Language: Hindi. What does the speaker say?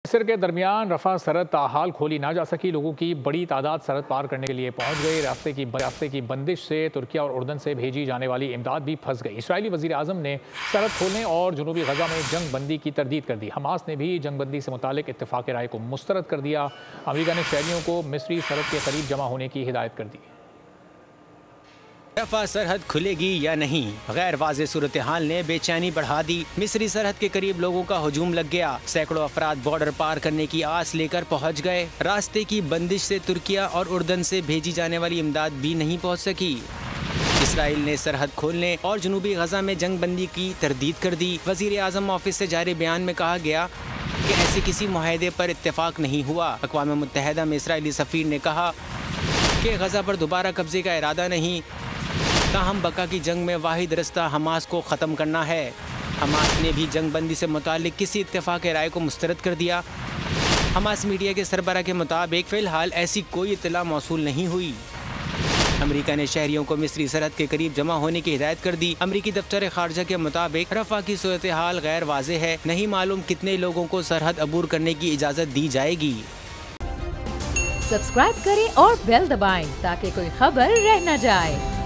मिस्र के दरमियान रफा सरहद ताहाल खोली ना जा सकी। लोगों की बड़ी तादाद सरहद पार करने के लिए पहुंच गई। रास्ते की बंदिश से तुर्किया और उर्दन से भेजी जाने वाली इमदाद भी फंस गई। इसराइली वज़ीर आज़म ने सरहद खोलने और जनूबी गजा में जंग बंदी की तरदीद कर दी। हमास ने भी जंग बंदी से मुतालिक इत्तेफाक राय को मुस्तरद कर दिया। अमरीका ने शहरियों को मिस्री सरहद के करीब जमा होने की हिदायत कर दी। रफा सरहद खुलेगी या नहीं, गैर वाज़ेह सूरत हाल ने बेचैनी बढ़ा दी। मिस्री सरहद के करीब लोगों का हुजूम लग गया। सैकड़ों अफराद बॉर्डर पार करने की आस लेकर पहुंच गए। रास्ते की बंदिश से तुर्किया और उर्दन से भेजी जाने वाली इमदाद भी नहीं पहुंच सकी। इसराइल ने सरहद खोलने और जनूबी गजा में जंग बंदी की तरदीद कर दी। वज़ीर आज़म ऑफिस से जारी बयान में कहा गया कि ऐसे किसी मुआहदे पर इत्तेफाक नहीं हुआ। अक़वाम मुत्तहिदा में इसराइली सफ़ीर ने कहा कि गजा पर दोबारा कब्जे का इरादा नहीं, ताहम बका की जंग में वाहिद रास्ता हमास को ख़त्म करना है। हमास ने भी जंग बंदी से मुतालिक किसी इत्तेफाक राय को मुस्तरद कर दिया। हमास मीडिया के सरबराह के मुताबिक फ़िलहाल ऐसी कोई इत्तला मौसूल नहीं हुई। अमरीका ने शहरियों को मिस्री सरहद के करीब जमा होने की हिदायत कर दी। अमरीकी दफ्तर खारजा के मुताबिक रफा की सूरत हाल गैर वाज़ेह है। नहीं मालूम कितने लोगों को सरहद अबूर करने की इजाज़त दी जाएगी। सब्सक्राइब करें और बेल दबाएं ताकि कोई खबर रह न जाए।